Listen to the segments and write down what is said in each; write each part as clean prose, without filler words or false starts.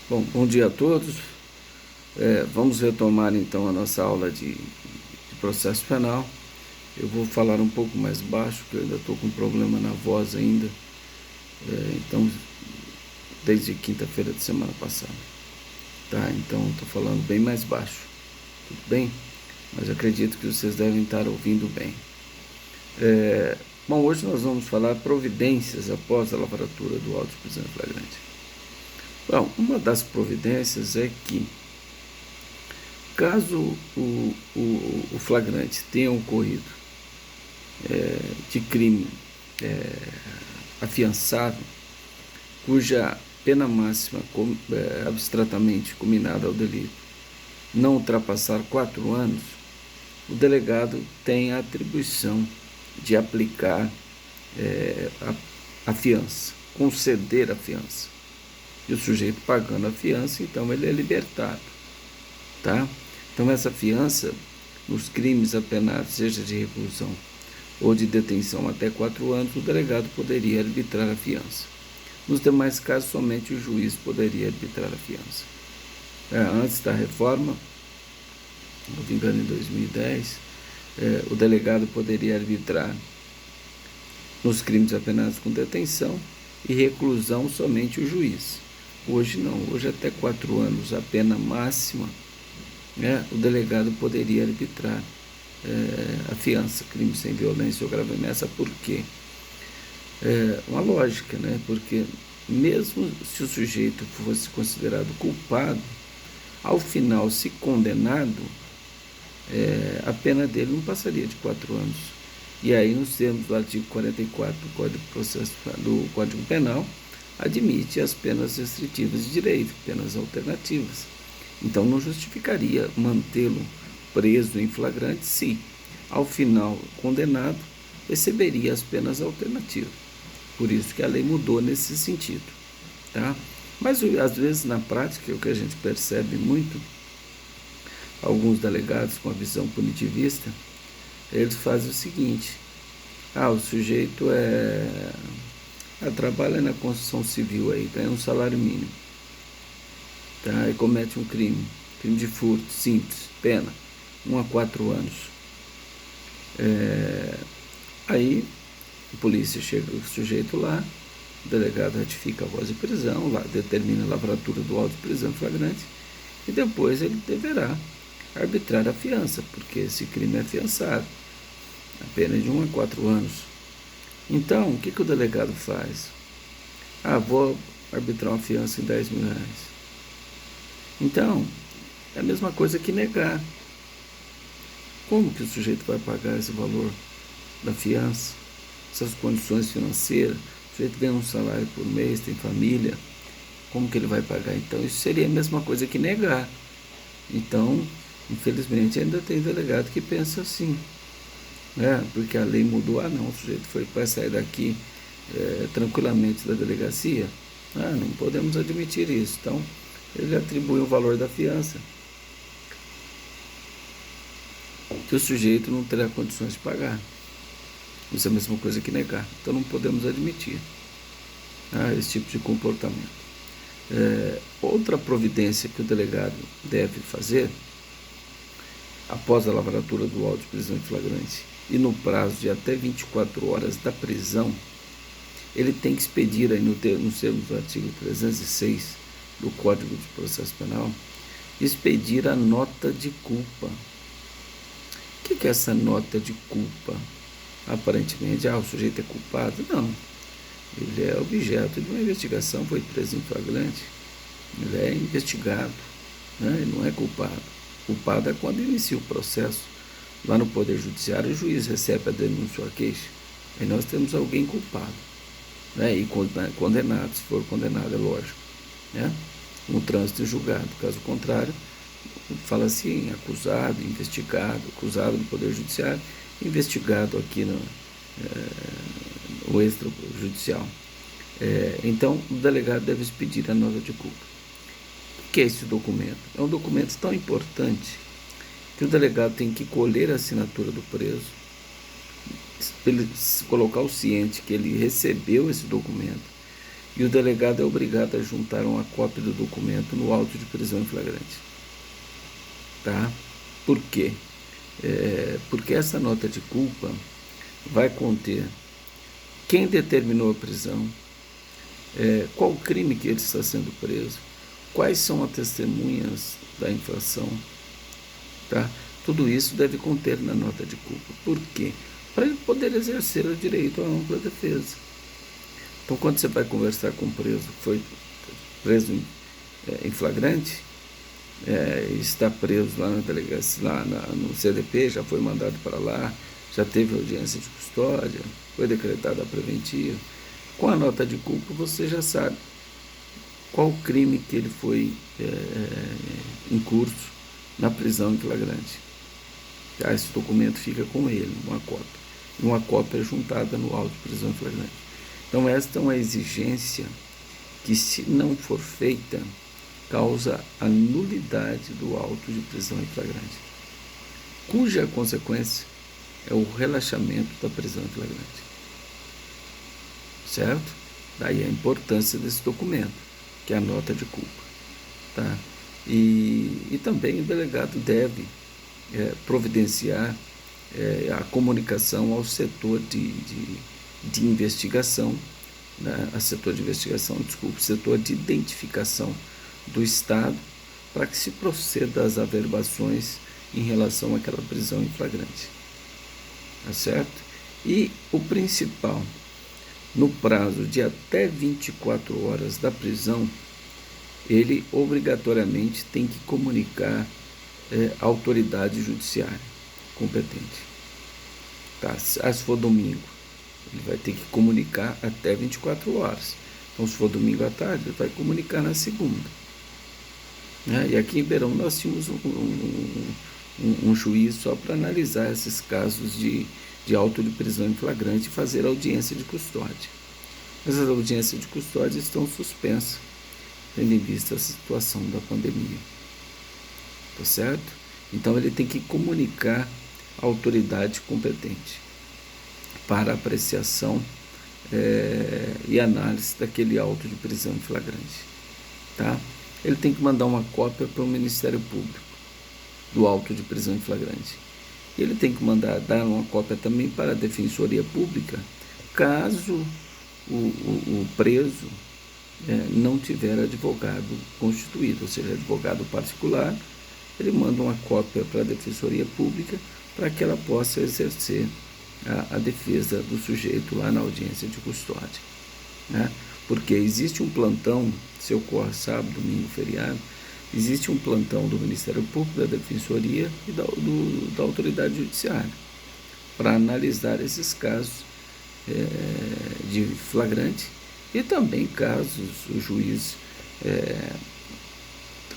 Bom dia a todos. Vamos retomar então a nossa aula de processo penal. Eu vou falar um pouco mais baixo, porque eu ainda estou com problema na voz ainda. Então, desde quinta-feira de semana passada. Tá? Então, estou falando bem mais baixo. Tudo bem? Mas acredito que vocês devem estar ouvindo bem. Hoje nós vamos falar providências após a lavratura do auto de prisão em flagrante. Uma das providências é que, caso o flagrante tenha ocorrido de crime afiançável, cuja pena máxima abstratamente combinada ao delito não ultrapassar 4 anos, o delegado tem a atribuição de aplicar a fiança, conceder a fiança. E o sujeito pagando a fiança, então ele é libertado. Tá? Então essa fiança, nos crimes apenados, seja de reclusão ou de detenção até 4 anos, o delegado poderia arbitrar a fiança. Nos demais casos, somente o juiz poderia arbitrar a fiança. Antes da reforma, não me engano, em 2010, o delegado poderia arbitrar nos crimes apenados com detenção e reclusão somente o juiz. Hoje não, hoje até 4 anos a pena máxima, o delegado poderia arbitrar a fiança, crime sem violência ou grave ameaça. Por quê? Uma lógica, né? Porque mesmo se o sujeito fosse considerado culpado, ao final, se condenado, a pena dele não passaria de 4 anos. E aí, nos termos do artigo 44 do Código Penal, admite as penas restritivas de direito, penas alternativas. Então, não justificaria mantê-lo preso em flagrante se, ao final, condenado, receberia as penas alternativas. Por isso que a lei mudou nesse sentido. Tá? Mas, às vezes, na prática, o que a gente percebe muito, alguns delegados com a visão punitivista, eles fazem o seguinte: o sujeito trabalha na construção civil aí, ganha um salário mínimo, tá? E comete um crime de furto simples, pena 1 a 4 anos. Aí a polícia chega o sujeito lá, o delegado ratifica a voz de prisão, lá determina a lavratura do auto de prisão flagrante, e depois ele deverá arbitrar a fiança, porque esse crime é afiançado, a pena de 1 a 4 anos. Então, o que o delegado faz? Vou arbitrar uma fiança em 10 mil reais. Então, é a mesma coisa que negar. Como que o sujeito vai pagar esse valor da fiança? Essas condições financeiras, o sujeito ganha um salário por mês, tem família, como que ele vai pagar? Então, isso seria a mesma coisa que negar. Então, infelizmente, ainda tem delegado que pensa assim, porque a lei mudou. Não, o sujeito vai sair daqui tranquilamente da delegacia, não podemos admitir isso. Então, ele atribui o valor da fiança, que o sujeito não terá condições de pagar. Isso é a mesma coisa que negar. Então, não podemos admitir esse tipo de comportamento. Outra providência que o delegado deve fazer, após a lavratura do auto de prisão em flagrante e no prazo de até 24 horas da prisão, ele tem que expedir, aí nos termos do artigo 306 do Código de Processo Penal, expedir a nota de culpa. O que é essa nota de culpa? Aparentemente, o sujeito é culpado? Não. Ele é objeto de uma investigação, foi preso em flagrante. Ele é investigado, ele não é culpado. Culpado é quando inicia o processo. Lá no Poder Judiciário, o juiz recebe a denúncia ou a queixa. Aí nós temos alguém culpado, e condenado, se for condenado, é lógico. No trânsito e julgado. Caso contrário, fala assim: acusado, investigado, acusado no Poder Judiciário, investigado aqui no extrajudicial. Então, o delegado deve expedir a nota de culpa. O que é esse documento? É um documento tão importante que o delegado tem que colher a assinatura do preso, ele colocar o ciente que ele recebeu esse documento e o delegado é obrigado a juntar uma cópia do documento no auto de prisão em flagrante. Tá? Por quê? Porque essa nota de culpa vai conter quem determinou a prisão, qual o crime que ele está sendo preso, quais são as testemunhas da infração, tá? Tudo isso deve conter na nota de culpa. Por quê? Para ele poder exercer o direito à ampla defesa. Então, quando você vai conversar com o preso, que foi preso em flagrante, está preso lá na delegacia, lá no CDP, já foi mandado para lá, já teve audiência de custódia, foi decretada a preventiva. Com a nota de culpa, você já sabe qual o crime que ele foi em curso na prisão em flagrante. Tá? Esse documento fica com ele, uma cópia. E uma cópia é juntada no auto de prisão em flagrante. Então, esta é uma exigência que, se não for feita, causa a nulidade do auto de prisão em flagrante, cuja consequência é o relaxamento da prisão em flagrante. Certo? Daí a importância desse documento, que é a nota de culpa. Tá? E também o delegado deve providenciar a comunicação ao setor de investigação, né? Setor de identificação do Estado, para que se proceda às averbações em relação àquela prisão em flagrante. Tá certo? E o principal, no prazo de até 24 horas da prisão, ele obrigatoriamente tem que comunicar a autoridade judiciária competente. Tá? Se for domingo, ele vai ter que comunicar até 24 horas. Então, se for domingo à tarde, ele vai comunicar na segunda. Né? E aqui em Ribeirão nós tínhamos um juiz só para analisar esses casos de auto de prisão em flagrante e fazer audiência de custódia. Mas as audiências de custódia estão suspensas, tendo em vista a situação da pandemia. Tá certo? Então ele tem que comunicar a autoridade competente para apreciação e análise daquele auto de prisão em flagrante. Tá? Ele tem que mandar uma cópia para o Ministério Público do auto de prisão em flagrante. E ele tem que dar uma cópia também para a Defensoria Pública, caso o preso não tiver advogado constituído, ou seja, advogado particular. Ele manda uma cópia para a Defensoria Pública para que ela possa exercer a defesa do sujeito lá na audiência de custódia. Né? Porque existe um plantão, se ocorre sábado, domingo, feriado, existe um plantão do Ministério Público, da Defensoria e da Autoridade Judiciária para analisar esses casos de flagrante e também casos, o juiz,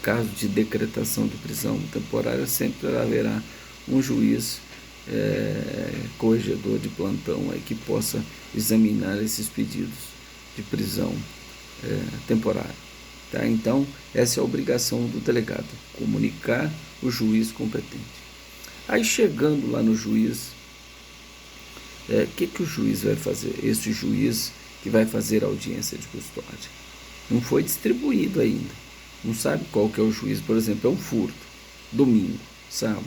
caso de decretação de prisão temporária, sempre haverá um juiz corregedor de plantão aí que possa examinar esses pedidos de prisão temporária. Tá? Então, essa é a obrigação do delegado, comunicar o juiz competente. Aí, chegando lá no juiz, que o juiz vai fazer? Esse juiz que vai fazer a audiência de custódia não foi distribuído ainda, não sabe qual que é o juiz. Por exemplo, é um furto, domingo, sábado.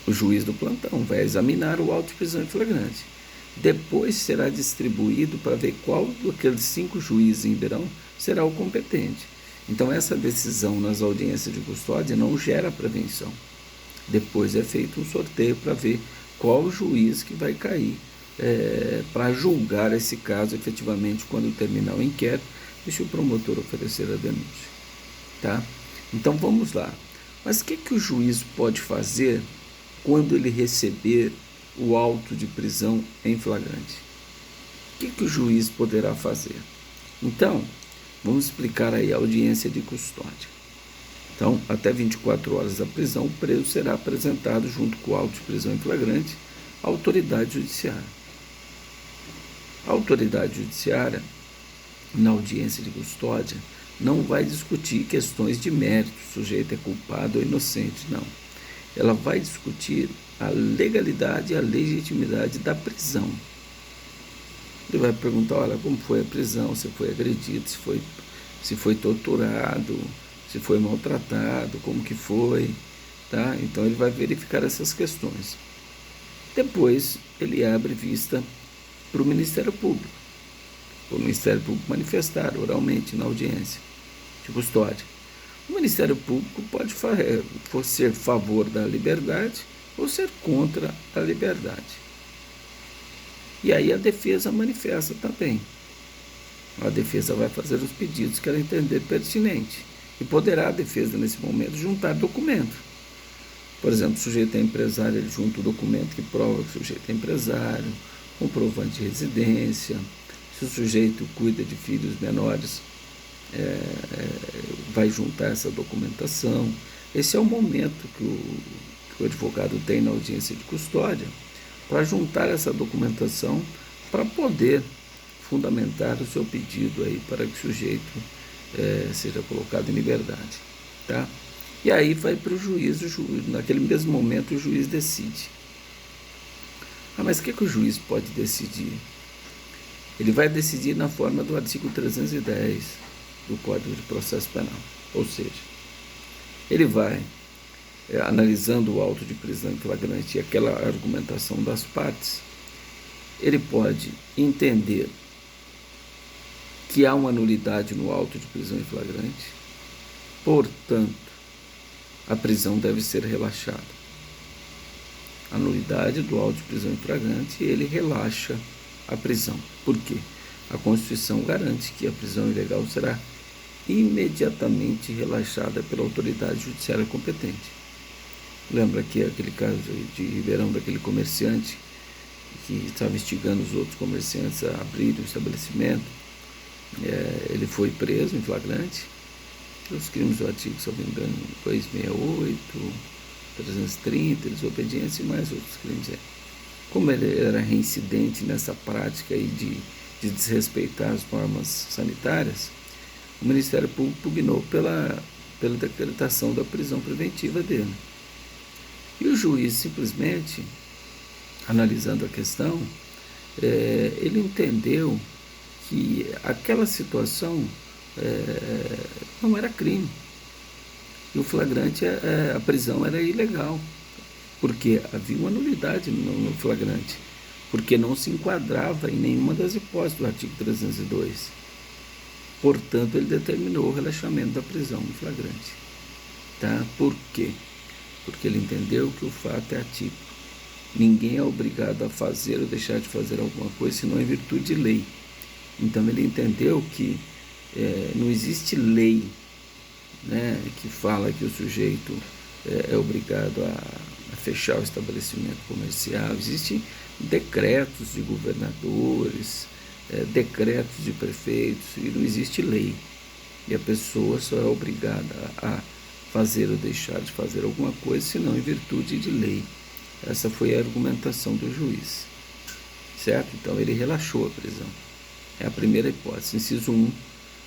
O juiz do plantão vai examinar o auto de prisão em flagrante. Depois será distribuído para ver qual daqueles 5 juízes em Ribeirão será o competente. Então, essa decisão nas audiências de custódia não gera prevenção. Depois é feito um sorteio para ver qual juiz que vai cair para julgar esse caso efetivamente quando terminar o inquérito e se o promotor oferecer a denúncia. Tá? Então, vamos lá. Mas o que o juiz pode fazer quando ele receber o auto de prisão em flagrante? O que o juiz poderá fazer? Então, vamos explicar aí a audiência de custódia. Então, até 24 horas da prisão, o preso será apresentado junto com o auto de prisão em flagrante à autoridade judiciária. A autoridade judiciária, na audiência de custódia, não vai discutir questões de mérito, o sujeito é culpado ou inocente, não. Ela vai discutir a legalidade e a legitimidade da prisão. Ele vai perguntar, olha, como foi a prisão, se foi agredido, se foi torturado, se foi maltratado, como que foi, tá? Então ele vai verificar essas questões. Depois ele abre vista para o Ministério Público. O Ministério Público manifestar oralmente na audiência de custódia. O Ministério Público pode ser a favor da liberdade ou ser contra a liberdade. E aí a defesa manifesta também. A defesa vai fazer os pedidos que ela entender pertinente. E poderá a defesa, nesse momento, juntar documento. Por exemplo, o sujeito é empresário, ele junta o documento que prova que o sujeito é empresário, comprovante de residência. Se o sujeito cuida de filhos menores, vai juntar essa documentação. Esse é o momento que o advogado tem na audiência de custódia para juntar essa documentação para poder fundamentar o seu pedido aí para que o sujeito seja colocado em liberdade, tá? E aí vai para o juiz, naquele mesmo momento o juiz decide. Mas o que o juiz pode decidir? Ele vai decidir na forma do artigo 310 do Código de Processo Penal. Ou seja, ele vai, analisando o auto de prisão em flagrante e aquela argumentação das partes, ele pode entender que há uma nulidade no auto de prisão em flagrante, portanto, a prisão deve ser relaxada. A nulidade do auto de prisão em flagrante, ele relaxa a prisão. Por quê? A Constituição garante que a prisão ilegal será imediatamente relaxada pela autoridade judiciária competente. Lembra que aquele caso de Ribeirão, daquele comerciante que estava instigando os outros comerciantes a abrir o estabelecimento? Ele foi preso em flagrante. Os crimes do artigo, se eu não me engano, 268, 330, desobediência e mais outros crimes. Como ele era reincidente nessa prática aí de desrespeitar as normas sanitárias, o Ministério Público pugnou pela decretação da prisão preventiva dele. E o juiz simplesmente, analisando a questão, ele entendeu que aquela situação não era crime. E o flagrante, a prisão era ilegal, porque havia uma nulidade no flagrante, porque não se enquadrava em nenhuma das hipóteses do artigo 302. Portanto, ele determinou o relaxamento da prisão no flagrante. Tá? Por quê? Porque ele entendeu que o fato é atípico. Ninguém é obrigado a fazer ou deixar de fazer alguma coisa, senão em virtude de lei. Então, ele entendeu que não existe lei, né, que fala que o sujeito é obrigado a fechar o estabelecimento comercial. Existem decretos de governadores, decretos de prefeitos, e não existe lei. E a pessoa só é obrigada a fazer ou deixar de fazer alguma coisa, senão em virtude de lei. Essa foi a argumentação do juiz, certo? Então ele relaxou a prisão. É a primeira hipótese, inciso 1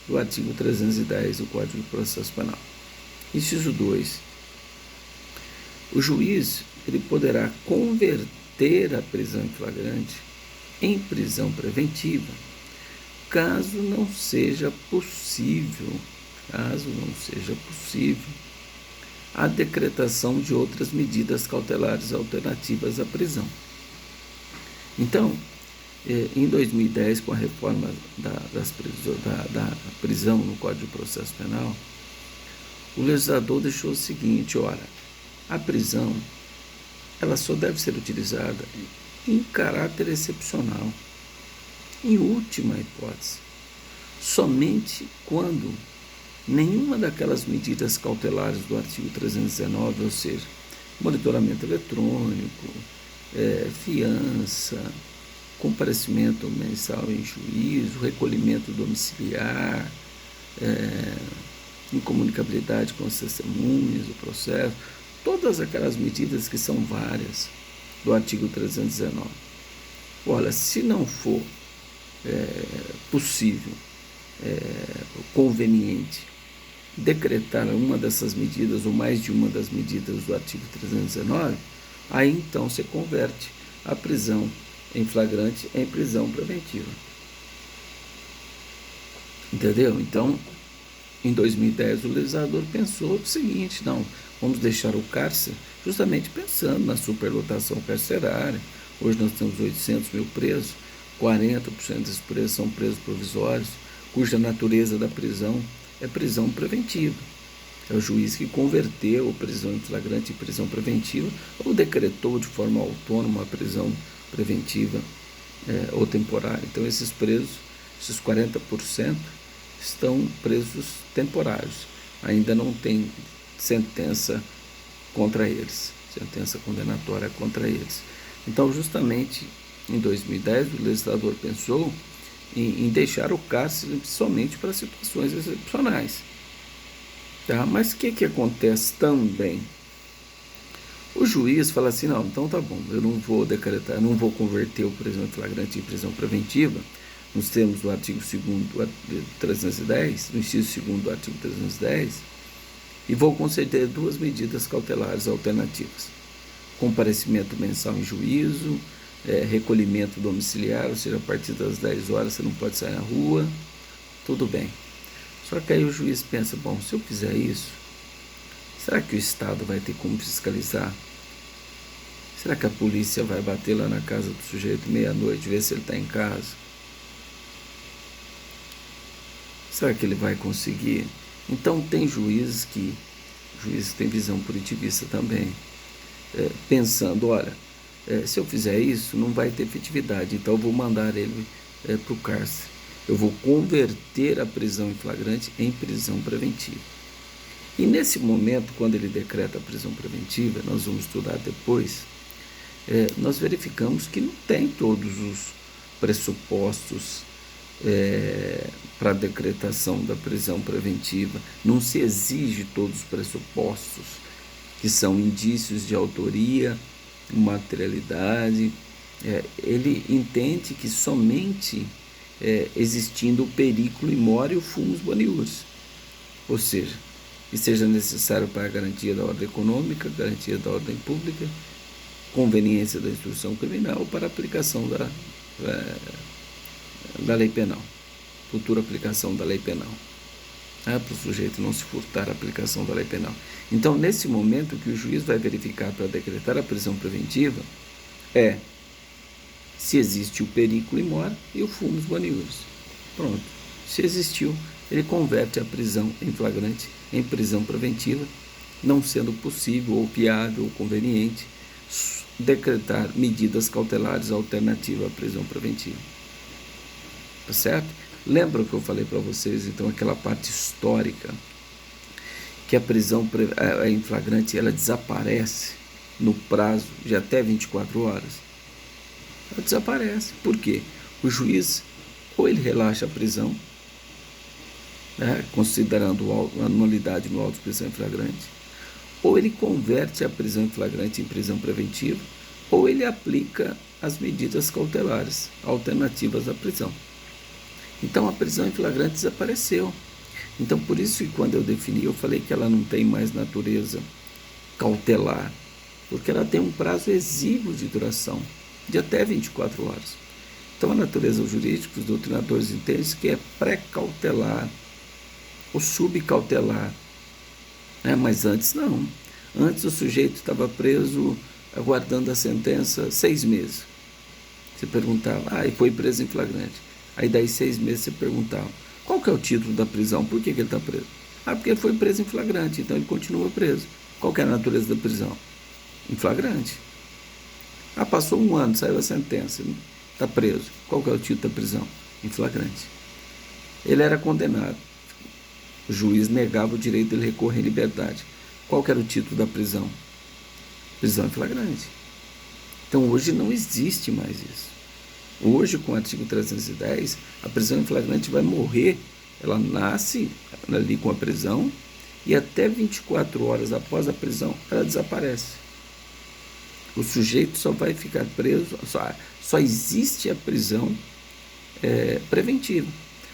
do artigo 310 do Código de Processo Penal. Inciso 2. O juiz ele poderá converter a prisão em flagrante em prisão preventiva, caso não seja possível a decretação de outras medidas cautelares alternativas à prisão. Então, em 2010, com a reforma da prisão no Código de Processo Penal, o legislador deixou o seguinte: olha, a prisão ela só deve ser utilizada em caráter excepcional, em última hipótese, somente quando nenhuma daquelas medidas cautelares do artigo 319, ou seja, monitoramento eletrônico, fiança, comparecimento mensal em juízo, recolhimento domiciliar, incomunicabilidade com as testemunhas do processo, todas aquelas medidas que são várias do artigo 319. Olha, se não for possível, conveniente, decretar uma dessas medidas ou mais de uma das medidas do artigo 319, aí então se converte a prisão em flagrante em prisão preventiva. Entendeu? Então, em 2010, o legislador pensou o seguinte: não, vamos deixar o cárcere, justamente pensando na superlotação carcerária. Hoje nós temos 800 mil presos, 40% desses presos são presos provisórios, cuja natureza da prisão é prisão preventiva. É o juiz que converteu a prisão em flagrante em prisão preventiva ou decretou de forma autônoma a prisão preventiva ou temporária. Então, esses presos, esses 40%, estão presos temporários. Ainda não tem sentença contra eles, sentença condenatória contra eles. Então, justamente em 2010, o legislador pensou em deixar o cárcere somente para situações excepcionais. Tá? Mas o que acontece também? O juiz fala assim: não, então tá bom, eu não vou decretar, não vou converter o prisão em flagrante em prisão preventiva, nos termos do artigo 2º do 310, no inciso 2º do artigo 310, e vou conceder 2 medidas cautelares alternativas: comparecimento mensal em juízo, recolhimento domiciliar, ou seja, a partir das 10 horas você não pode sair na rua, tudo bem. Só que aí o juiz pensa: bom, se eu fizer isso, será que o Estado vai ter como fiscalizar? Será que a polícia vai bater lá na casa do sujeito meia-noite, ver se ele está em casa? Será que ele vai conseguir? Então tem juízes que têm visão punitivista também, pensando: olha, se eu fizer isso, não vai ter efetividade, então eu vou mandar ele para o cárcere. Eu vou converter a prisão em flagrante em prisão preventiva. E nesse momento, quando ele decreta a prisão preventiva, nós vamos estudar depois, nós verificamos que não tem todos os pressupostos para a decretação da prisão preventiva, não se exige todos os pressupostos, que são indícios de autoria, materialidade. Ele entende que somente existindo o periculo in mora e o fumus bonius, ou seja, que seja necessário para a garantia da ordem econômica, garantia da ordem pública, conveniência da instrução criminal para a aplicação da lei penal, futura aplicação da lei penal, para o sujeito não se furtar a aplicação da lei penal. Então, nesse momento, o que o juiz vai verificar para decretar a prisão preventiva é se existe o periculo in mora e o fumus bonius. Pronto. Se existiu, ele converte a prisão em flagrante em prisão preventiva, não sendo possível ou viável ou conveniente decretar medidas cautelares alternativas à prisão preventiva. Tá certo? Lembra que eu falei para vocês, então, aquela parte histórica, que a prisão em flagrante ela desaparece no prazo de até 24 horas? Ela desaparece. Por quê? O juiz, ou ele relaxa a prisão, considerando a nulidade no auto de prisão em flagrante, ou ele converte a prisão em flagrante em prisão preventiva, ou ele aplica as medidas cautelares alternativas à prisão. Então a prisão em flagrante desapareceu. Então por isso que quando eu defini, eu falei que ela não tem mais natureza cautelar, porque ela tem um prazo exíguo de duração, de até 24 horas. Então a natureza jurídica, os doutrinadores entendem que é pré-cautelar ou subcautelar, mas antes não. Antes o sujeito estava preso, aguardando a sentença 6 meses. Você perguntava, e foi preso em flagrante. Aí daí 6 meses você perguntava, qual que é o título da prisão? Por que ele está preso? Porque ele foi preso em flagrante, então ele continua preso. Qual que é a natureza da prisão? Em flagrante. Passou 1 ano, saiu a sentença, está preso. Qual que é o título da prisão? Em flagrante. Ele era condenado. O juiz negava o direito dele recorrer em liberdade. Qual que era o título da prisão? Prisão em flagrante. Então hoje não existe mais isso. Hoje, com o artigo 310, a prisão em flagrante vai morrer. Ela nasce ali com a prisão e até 24 horas após a prisão ela desaparece. O sujeito só vai ficar preso, só existe a prisão preventiva.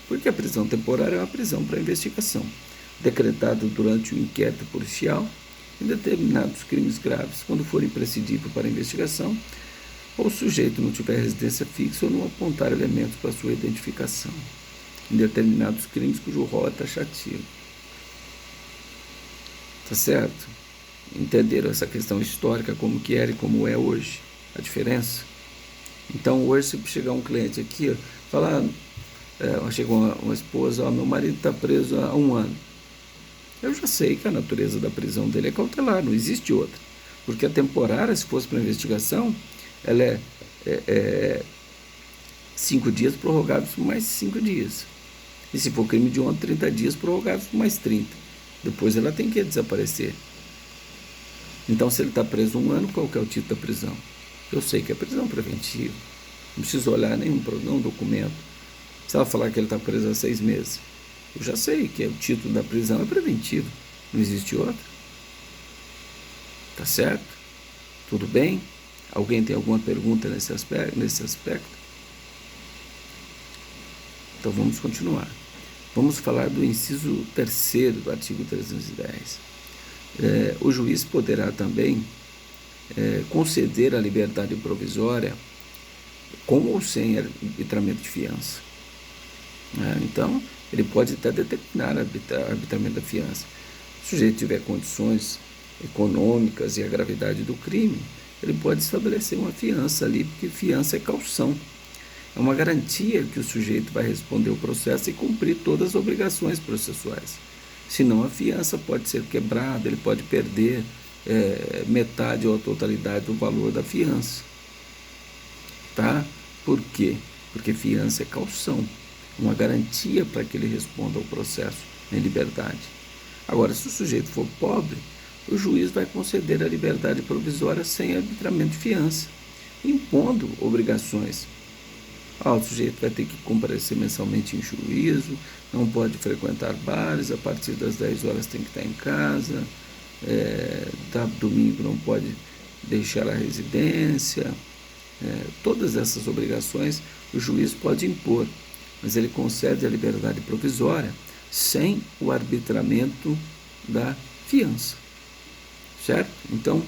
Porque a prisão temporária é uma prisão para investigação, decretada durante o inquérito policial em determinados crimes graves, quando for imprescindível para a investigação, ou o sujeito não tiver residência fixa ou não apontar elementos para sua identificação. em determinados crimes cujo rol é taxativo. Tá certo? Entenderam essa questão histórica, como que era e como é hoje, a diferença? Então, hoje, se chegar um cliente aqui, ó, falar, chegou uma esposa, ó, meu marido está preso há 1 ano. Eu já sei que a natureza da prisão dele é cautelar, não existe outra. Porque a temporária, se fosse para investigação, ela é 5 dias prorrogados por mais 5 dias. E se for crime de honra, 30 dias prorrogados por mais 30. Depois ela tem que desaparecer. Então, se ele está preso 1 ano, qual que é o título da prisão? Eu sei que é prisão preventiva. Não preciso olhar nenhum documento. Se ela falar que ele está preso há 6 meses, eu já sei que o título da prisão é preventivo. Não existe outro. Tá certo? Tudo bem? Alguém tem alguma pergunta nesse aspecto? Então vamos continuar. Vamos falar do inciso 3º do artigo 310. O juiz poderá também conceder a liberdade provisória com ou sem arbitramento de fiança. Então, ele pode até determinar arbitramento da fiança. Se o sujeito tiver condições econômicas e a gravidade do crime, ele pode estabelecer uma fiança ali, porque fiança é caução. É uma garantia que o sujeito vai responder o processo e cumprir todas as obrigações processuais. Senão a fiança pode ser quebrada, ele pode perder metade ou a totalidade do valor da fiança. Tá? Por quê? Porque fiança é caução, uma garantia para que ele responda ao processo em liberdade. Agora, se o sujeito for pobre, o juiz vai conceder a liberdade provisória sem arbitramento de fiança, impondo obrigações. O sujeito vai ter que comparecer mensalmente em juízo, não pode frequentar bares, a partir das 10 horas tem que estar em casa, domingo não pode deixar a residência. Todas essas obrigações o juiz pode impor, mas ele concede a liberdade provisória sem o arbitramento da fiança. Certo? Então,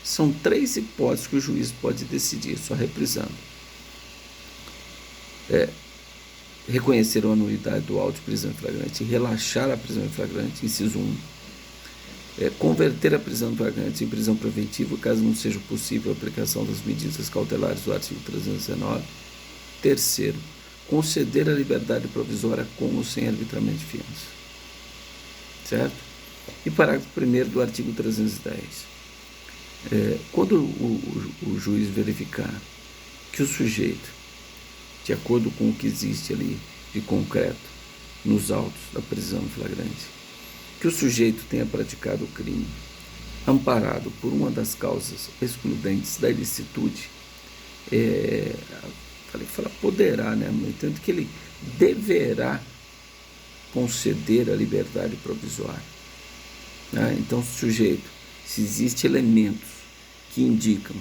são 3 hipóteses que o juiz pode decidir, só reprisando. Reconhecer a nulidade do auto de prisão em flagrante e relaxar a prisão em flagrante, inciso 1. Converter a prisão em flagrante em prisão preventiva, caso não seja possível a aplicação das medidas cautelares do artigo 319. 3º, conceder a liberdade provisória com ou sem arbitramento de fiança. Certo? E parágrafo 1º do artigo 310. Quando o juiz verificar que o sujeito, de acordo com o que existe ali de concreto nos autos da prisão em flagrante, que o sujeito tenha praticado o crime amparado por uma das causas excludentes da ilicitude, poderá, né? No entanto, que ele deverá conceder a liberdade provisória. Então, se existem elementos que indicam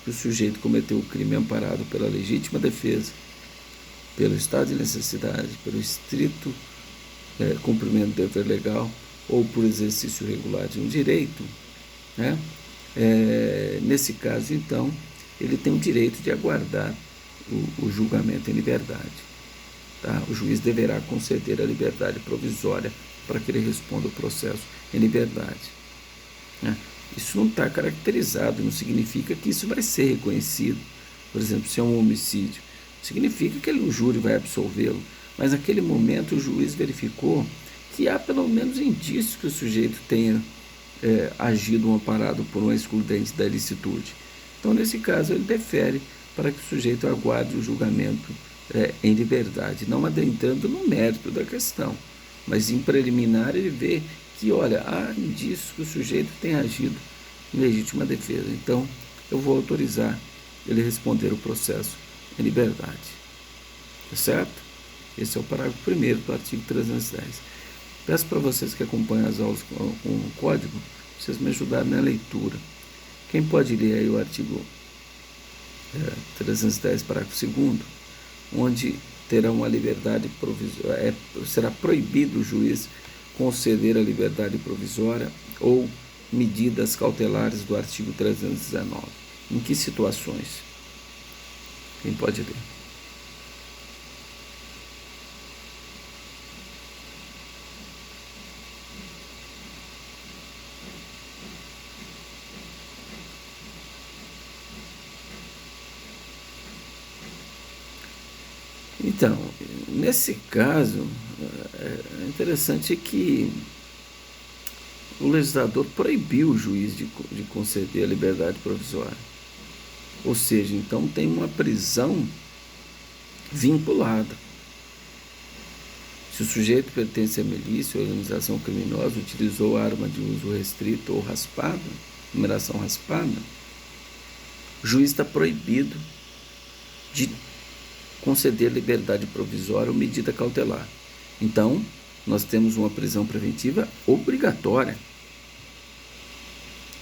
que o sujeito cometeu o crime amparado pela legítima defesa, pelo estado de necessidade, pelo estrito cumprimento do dever legal ou por exercício regular de um direito, né? Nesse caso, então, ele tem o direito de aguardar o julgamento em liberdade. Tá? O juiz deverá conceder a liberdade provisória para que ele responda o processo em liberdade. Né? Isso não está caracterizado, não significa que isso vai ser reconhecido. Por exemplo, se é um homicídio, significa que o júri vai absolvê-lo, mas naquele momento o juiz verificou que há pelo menos indícios que o sujeito tenha agido amparado por uma excludente da ilicitude. Então, nesse caso, ele defere para que o sujeito aguarde o julgamento em liberdade, não adentrando no mérito da questão, mas em preliminar ele vê que, olha, há indícios que o sujeito tem agido em legítima defesa, então eu vou autorizar ele responder o processo em liberdade. Tá certo? Esse é o parágrafo 1º do artigo 310. Peço para vocês que acompanham as aulas com o código, vocês me ajudarem na leitura. Quem pode ler aí o artigo 310, parágrafo 2º, onde terá uma liberdade provisória, será proibido o juiz conceder a liberdade provisória ou medidas cautelares do artigo 319. Em que situações? Quem pode ler? Então, nesse caso, é interessante que o legislador proibiu o juiz de conceder a liberdade provisória. Ou seja, então tem uma prisão vinculada. Se o sujeito pertence à milícia ou organização criminosa, utilizou arma de uso restrito ou raspada, numeração raspada, o juiz está proibido de conceder liberdade provisória ou medida cautelar. Então, nós temos uma prisão preventiva obrigatória.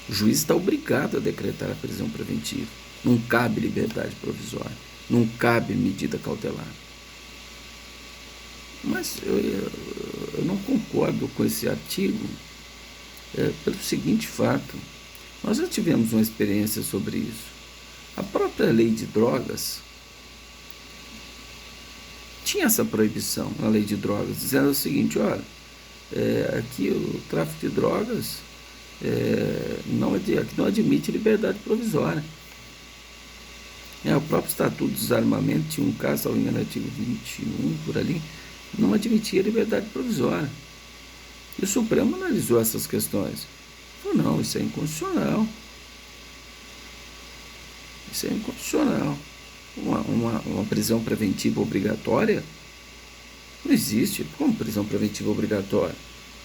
O juiz está obrigado a decretar a prisão preventiva. Não cabe liberdade provisória, não cabe medida cautelar. Mas eu não concordo com esse artigo pelo seguinte fato. Nós já tivemos uma experiência sobre isso. A própria lei de drogas tinha essa proibição na lei de drogas, dizendo o seguinte: olha, aqui o tráfico de drogas aqui não admite liberdade provisória. O próprio Estatuto do Desarmamento tinha um caso, ao engano, artigo 21, por ali, não admitia liberdade provisória. E o Supremo analisou essas questões. Falou: não, isso é inconstitucional. Isso é inconstitucional. Uma prisão preventiva obrigatória? Não existe. Como prisão preventiva obrigatória?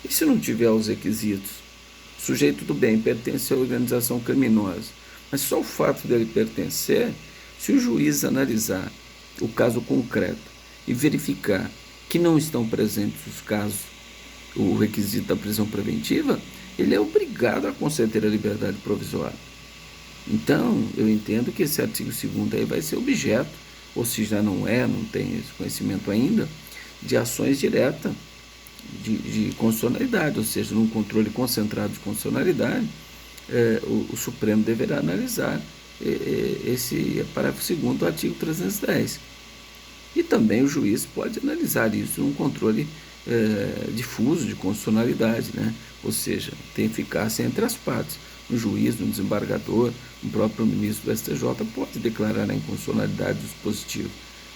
E se não tiver os requisitos? O sujeito do bem pertence à organização criminosa, mas só o fato dele pertencer, se o juiz analisar o caso concreto e verificar que não estão presentes os casos, o requisito da prisão preventiva, ele é obrigado a conceder a liberdade provisória. Então, eu entendo que esse artigo 2º aí vai ser objeto, ou se já não tem esse conhecimento ainda, de ações diretas de constitucionalidade, ou seja, num controle concentrado de constitucionalidade, o Supremo deverá analisar esse parágrafo 2º do artigo 310. E também o juiz pode analisar isso num controle difuso de constitucionalidade, né? Ou seja, tem eficácia entre as partes. O juiz, um desembargador, o próprio ministro do STJ pode declarar a inconstitucionalidade do dispositivo.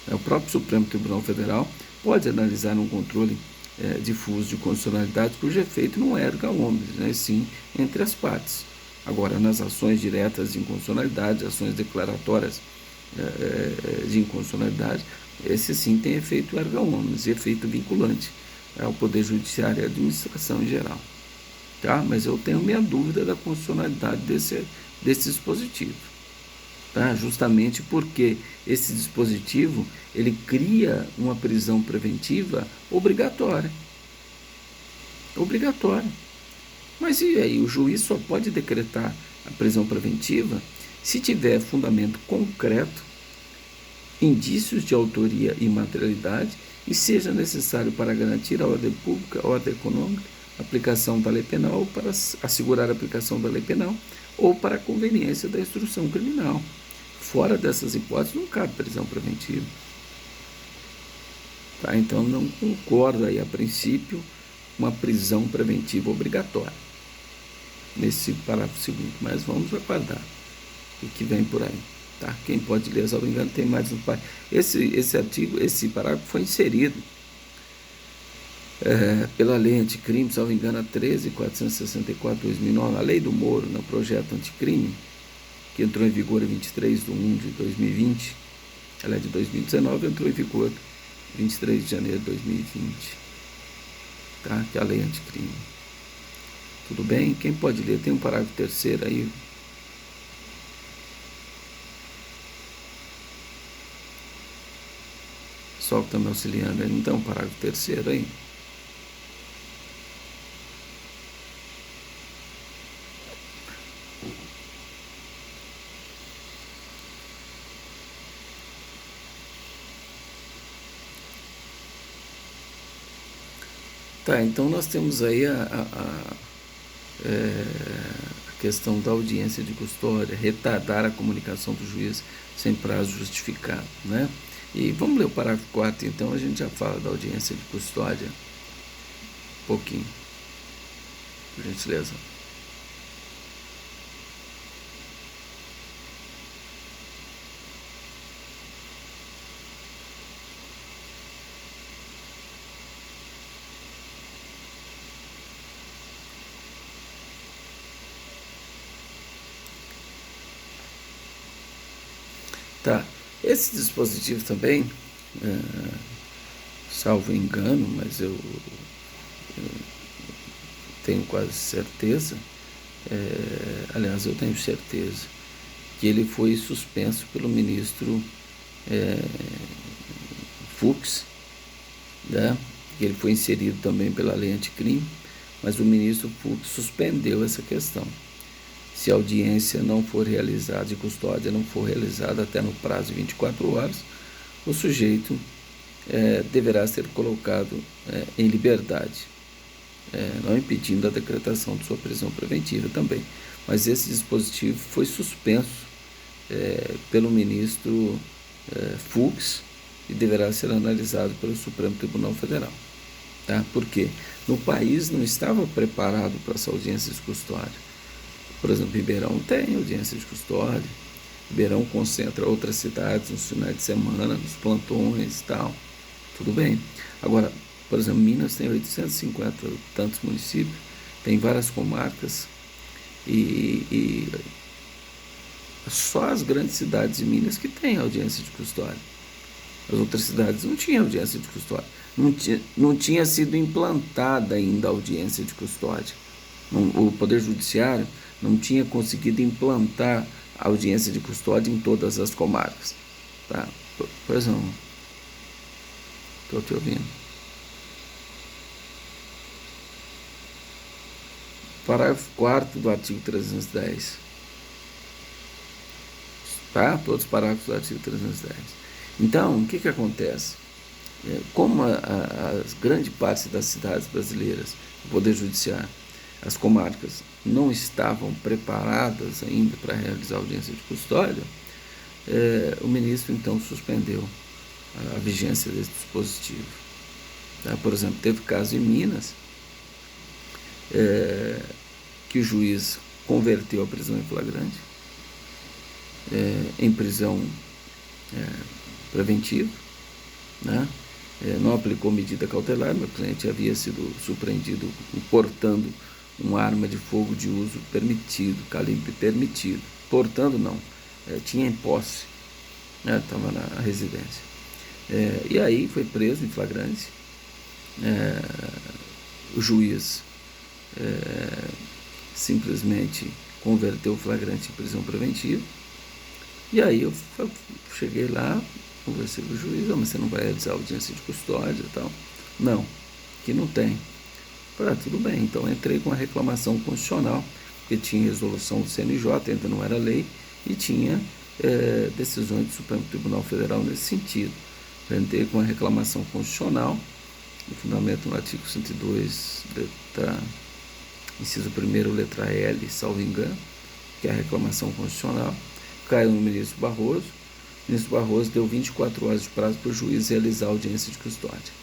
O próprio Supremo Tribunal Federal pode analisar um controle difuso de constitucionalidade, cujo efeito não é erga omnes, né? Sim entre as partes. Agora, nas ações diretas de inconstitucionalidade, ações declaratórias de inconstitucionalidade, esse sim tem efeito erga omnes, efeito vinculante ao Poder Judiciário e à administração em geral. Tá? Mas eu tenho minha dúvida da constitucionalidade desse dispositivo. Tá? Justamente porque esse dispositivo ele cria uma prisão preventiva obrigatória. Obrigatória. Mas e aí? O juiz só pode decretar a prisão preventiva se tiver fundamento concreto, indícios de autoria e materialidade, e seja necessário para garantir a ordem pública, a ordem econômica, a aplicação da lei penal, ou para assegurar a aplicação da lei penal, ou para a conveniência da instrução criminal. Fora dessas hipóteses, não cabe prisão preventiva. Tá? Então, não concordo aí, a princípio, uma prisão preventiva obrigatória nesse parágrafo 2º, mas vamos aguardar o que vem por aí. Tá? Quem pode ler, se não me engano, tem mais um parágrafo. Esse parágrafo foi inserido pela lei anticrime, se não me engano, a 13.464/2009, a lei do Moro, no projeto anticrime, que entrou em vigor em 23/1/2020, ela é de 2019, entrou em vigor 23 de janeiro de 2020, tá? Que é a lei anticrime. Tudo bem? Quem pode ler? Tem um parágrafo 3º aí. Só que está me auxiliando aí, não tem um parágrafo 3º aí? Tá, então nós temos aí a questão da audiência de custódia, retardar a comunicação do juiz sem prazo justificado, né? E vamos ler o parágrafo 4º, então a gente já fala da audiência de custódia um pouquinho, por gentileza. Tá. Esse dispositivo também, salvo engano, mas eu tenho quase certeza, aliás, eu tenho certeza, que ele foi suspenso pelo ministro Fux, né? Que ele foi inserido também pela lei anticrime, mas o ministro Fux suspendeu essa questão. Se a audiência não for realizada, de custódia não for realizada até no prazo de 24 horas, o sujeito deverá ser colocado em liberdade, não impedindo a decretação de sua prisão preventiva também. Mas esse dispositivo foi suspenso pelo ministro Fux e deverá ser analisado pelo Supremo Tribunal Federal. Tá? Por quê? No país não estava preparado para essa audiência de custódia. Por exemplo, Ribeirão tem audiência de custódia, Ribeirão concentra outras cidades nos finais de semana, nos plantões e tal, tudo bem. Agora, por exemplo, Minas tem 850 tantos municípios, tem várias comarcas e só as grandes cidades de Minas que têm audiência de custódia. As outras cidades não tinham audiência de custódia. Não tinha sido implantada ainda a audiência de custódia. O Poder Judiciário não tinha conseguido implantar a audiência de custódia em todas as comarcas. Tá? Pois não. Estou te ouvindo. Parágrafo 4º do artigo 310. Tá? Todos os parágrafos do artigo 310. Então, o que acontece? Como as grande parte das cidades brasileiras, o Poder Judiciário, as comarcas, não estavam preparadas ainda para realizar a audiência de custódia, o ministro então suspendeu a vigência desse dispositivo. Tá? Por exemplo, teve caso em Minas, que o juiz converteu a prisão em flagrante em prisão preventiva, né? Não aplicou medida cautelar, meu cliente havia sido surpreendido portando uma arma de fogo de uso permitido, calibre permitido. Portando não, tinha em posse, estava na residência. E aí foi preso em flagrante. O juiz simplesmente converteu o flagrante em prisão preventiva. E aí eu cheguei lá, conversei com o juiz, mas você não vai realizar audiência de custódia e tal? Não, que não tem. Falei, tudo bem, então entrei com a reclamação constitucional, porque tinha resolução do CNJ, ainda não era lei, e tinha decisões do Supremo Tribunal Federal nesse sentido. Entrei com a reclamação constitucional, no fundamento no artigo 102, inciso 1º, letra L, salvo engano, que é a reclamação constitucional. Caiu no ministro Barroso. O ministro Barroso deu 24 horas de prazo para o juiz realizar a audiência de custódia.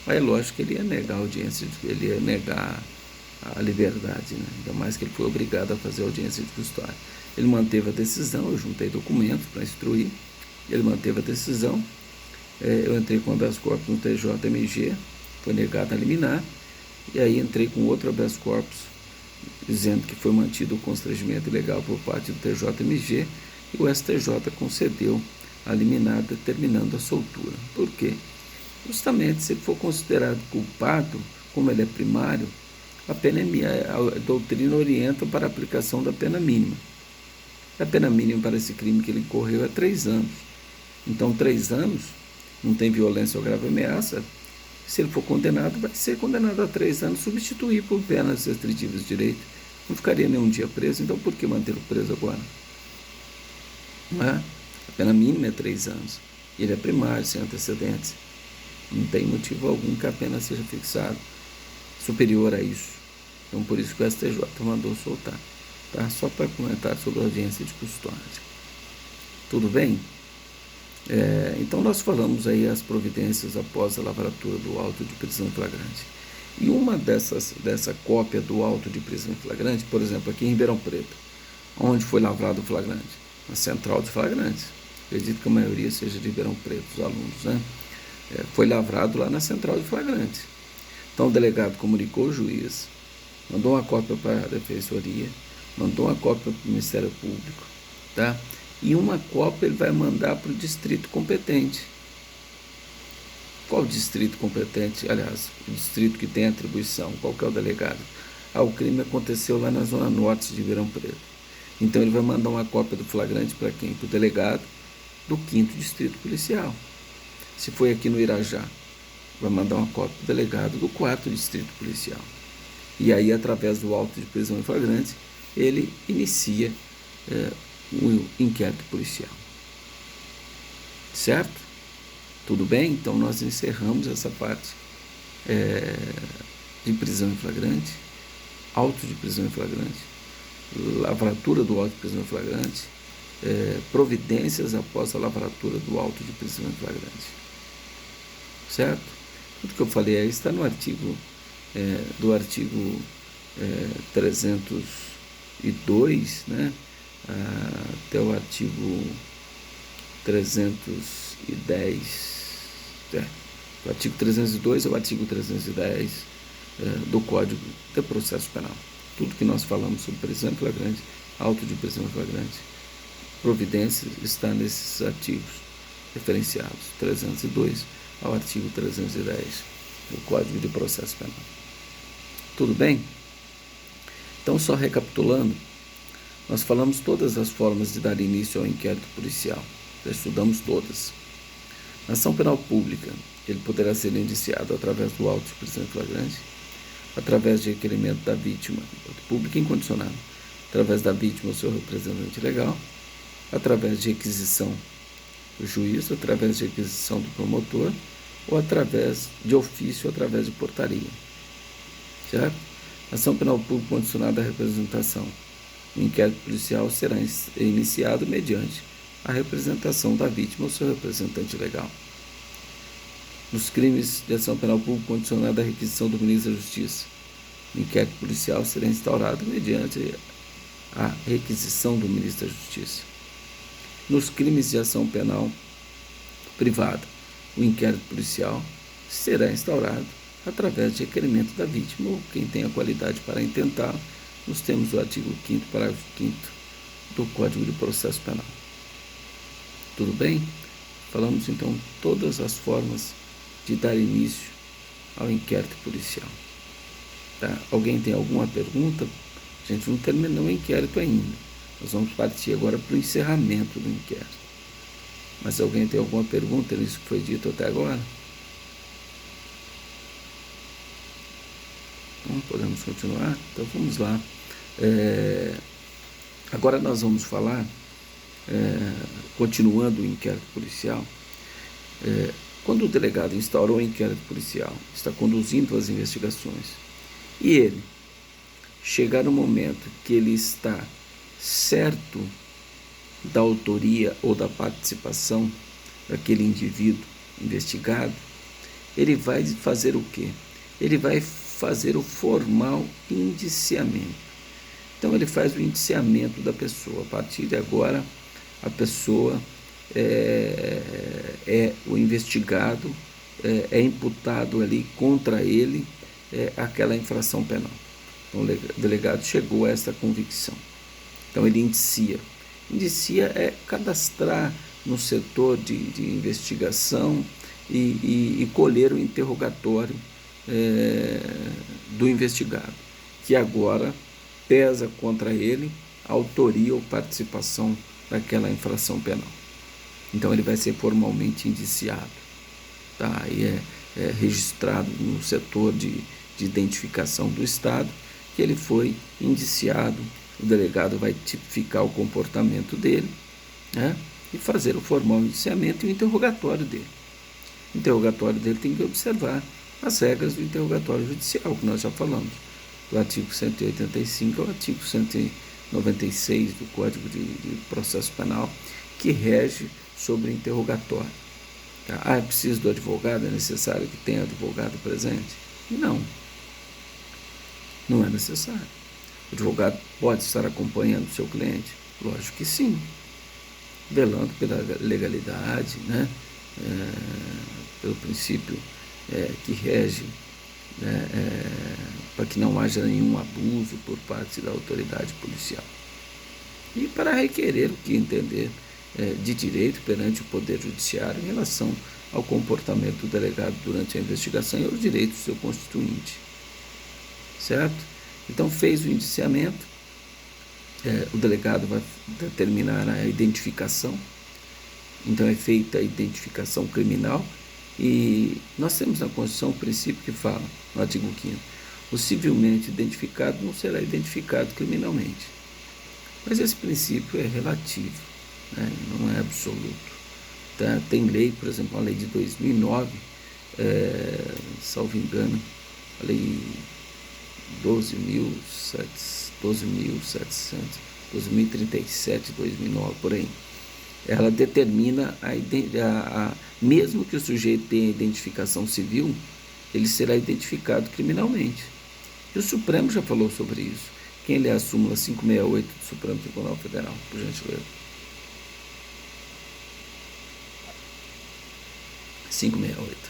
Aí, lógico que ele ia negar a audiência, ele ia negar a liberdade, né? Ainda mais que ele foi obrigado a fazer a audiência de custódia. Ele manteve a decisão, eu juntei documentos para instruir, ele manteve a decisão, eu entrei com habeas corpus no TJMG, foi negado a liminar, e aí entrei com outro habeas corpus, dizendo que foi mantido o constrangimento ilegal por parte do TJMG, e o STJ concedeu a liminar determinando a soltura. Por quê? Justamente se ele for considerado culpado, como ele é primário, a doutrina orienta para a aplicação da pena mínima. A pena mínima para esse crime que ele incorreu é 3 anos. Então, 3 anos, não tem violência ou grave ameaça. Se ele for condenado, vai ser condenado a 3 anos, substituir por penas restritivas de direito. Não ficaria nenhum dia preso, então por que mantê-lo preso agora? Não é? A pena mínima é 3 anos. Ele é primário, sem antecedentes. Não tem motivo algum que a pena seja fixada superior a isso. Então, por isso que o STJ mandou soltar. Tá? Só para comentar sobre a audiência de custódia. Tudo bem? Então, nós falamos aí as providências após a lavratura do auto de prisão em flagrante. E uma dessa cópia do auto de prisão em flagrante, por exemplo, aqui em Ribeirão Preto, onde foi lavrado o flagrante? Na central de flagrantes. Acredito que a maioria seja de Ribeirão Preto, os alunos, né? Foi lavrado lá na central de flagrantes. Então, o delegado comunicou ao juiz, mandou uma cópia para a defensoria, mandou uma cópia para o Ministério Público, tá? e uma cópia ele vai mandar para o distrito competente. Qual distrito competente? Aliás, o distrito que tem atribuição. Qual que é o delegado? O crime aconteceu lá na Zona Norte de Ribeirão Preto. Então ele vai mandar uma cópia do flagrante para quem? Para o delegado do 5º Distrito Policial. Se foi aqui no Irajá, vai mandar uma cópia do delegado do 4º Distrito Policial. E aí, através do auto de prisão em flagrante, ele inicia o inquérito policial. Certo? Tudo bem? Então nós encerramos essa parte de prisão em flagrante, auto de prisão em flagrante, lavratura do auto de prisão em flagrante, providências após a lavratura do auto de prisão em flagrante. Certo? Tudo que eu falei aí está no artigo, do artigo 302, né, até o artigo 310, o artigo 302 ao artigo 310 do Código de Processo Penal. Tudo que nós falamos sobre prisão em flagrante, auto de prisão em flagrante, providências, está nesses artigos referenciados, 302 ao artigo 310 do Código de Processo Penal. Tudo bem? Então, só recapitulando, nós falamos todas as formas de dar início ao inquérito policial. Já estudamos todas. Na ação penal pública, ele poderá ser indiciado através do auto de prisão em flagrante, através de requerimento da vítima, público incondicionado, através da vítima ou seu representante legal, através de requisição do juiz, através de requisição do promotor, ou através de ofício, através de portaria. Certo? Ação penal pública condicionada à representação. O inquérito policial será iniciado mediante a representação da vítima ou seu representante legal. Nos crimes de ação penal pública condicionada à requisição do ministro da Justiça, o inquérito policial será instaurado mediante a requisição do ministro da Justiça. Nos crimes de ação penal privada, o inquérito policial será instaurado através de requerimento da vítima ou quem tem a qualidade para intentá-lo, nos termos do artigo 5º, parágrafo 5º do Código de Processo Penal. Tudo bem? Falamos então todas as formas de dar início ao inquérito policial. Tá? Alguém tem alguma pergunta? A gente não terminou o inquérito ainda. Nós vamos partir agora para o encerramento do inquérito. Mas alguém tem alguma pergunta nisso que foi dito até agora? Então, podemos continuar? Então vamos lá. Agora nós vamos falar, continuando o inquérito policial, quando o delegado instaurou o inquérito policial, está conduzindo as investigações, e ele chegar no momento que ele está certo da autoria ou da participação daquele indivíduo investigado, ele vai fazer o quê? Ele vai fazer o formal indiciamento. Então ele faz o indiciamento da pessoa. A partir de agora, a pessoa o investigado, é imputado ali contra ele aquela infração penal. Então o delegado chegou a essa convicção. Então ele indicia. Indicia é cadastrar no setor de investigação e colher o interrogatório do investigado, que agora pesa contra ele a autoria ou participação daquela infração penal. Então ele vai ser formalmente indiciado, tá? E é registrado no setor de identificação do Estado que ele foi indiciado. O delegado vai tipificar o comportamento dele, né? E fazer o formal indiciamento e o interrogatório dele. O interrogatório dele tem que observar as regras do interrogatório judicial, que nós já falamos, do artigo 185 ao artigo 196 do Código de Processo Penal, que rege sobre o interrogatório. Tá? É preciso do advogado? É necessário que tenha advogado presente? Não. Não é necessário. O advogado pode estar acompanhando o seu cliente? Lógico que sim. Velando pela legalidade, né? Pelo princípio que rege, né? Para que não haja nenhum abuso por parte da autoridade policial. E para requerer o que entender de direito perante o Poder Judiciário em relação ao comportamento do delegado durante a investigação e aos direitos do seu constituinte. Certo? Então, fez o indiciamento, o delegado vai determinar a identificação, então é feita a identificação criminal, e nós temos na Constituição um princípio que fala, no artigo 5º, o civilmente identificado não será identificado criminalmente. Mas esse princípio é relativo, né? Não é absoluto. Tá? Tem lei, por exemplo, a lei de 2009, salvo engano, a lei 12.037, 2009, por aí. Ela determina, mesmo que o sujeito tenha identificação civil, ele será identificado criminalmente. E o Supremo já falou sobre isso. Quem lê a súmula 568 do Supremo Tribunal Federal, por gentileza? 568.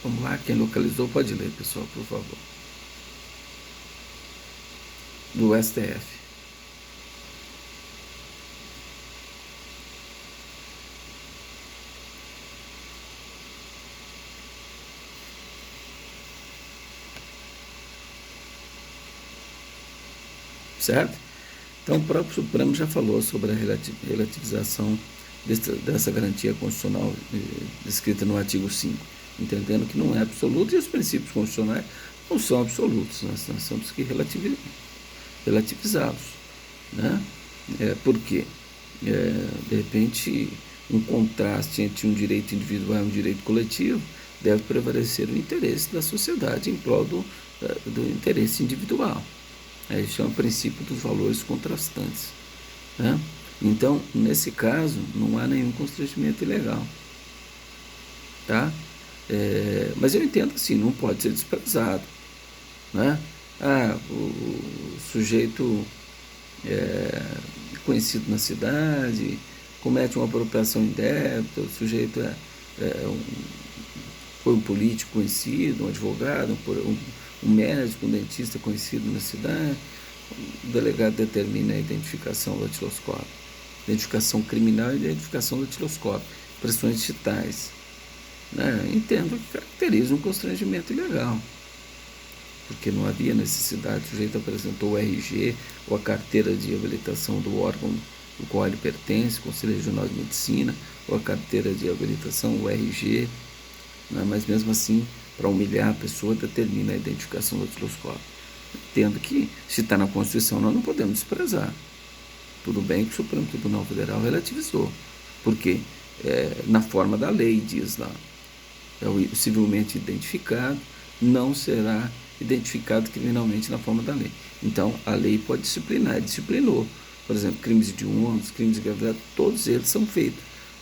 Vamos lá, quem localizou pode ler, pessoal, por favor. Do STF. Certo? Então, o próprio Supremo já falou sobre a relativização dessa garantia constitucional descrita no artigo 5, entendendo que não é absoluto e os princípios constitucionais não são absolutos, nós temos que relativizá-los. Né? Por quê? De repente, um contraste entre um direito individual e um direito coletivo deve prevalecer o interesse da sociedade em prol do interesse individual. Isso é um princípio dos valores contrastantes. Né? Então, nesse caso, não há nenhum constrangimento ilegal. Tá? Mas eu entendo assim, não pode ser desprezado. Né? O sujeito conhecido na cidade comete uma apropriação indébita, o sujeito foi um político conhecido, um advogado, um médico, um dentista conhecido na cidade, o delegado determina a identificação do datiloscópio, identificação criminal e identificação do datiloscópio, impressões digitais. Né? Entendo que caracteriza um constrangimento ilegal, porque não havia necessidade, o sujeito apresentou o RG ou a carteira de habilitação do órgão do qual ele pertence, Conselho Regional de Medicina, ou a carteira de habilitação, o RG, né? Mas mesmo assim, para humilhar a pessoa, determina a identificação do datiloscópio. Entendo que, se está na Constituição, nós não podemos desprezar. Tudo bem que o Supremo Tribunal Federal relativizou, porque na forma da lei, diz lá, o civilmente identificado não será identificado criminalmente na forma da lei. Então, a lei pode disciplinar, disciplinou. Por exemplo, crimes hediondos, crimes de gravidade, todos eles são feitos.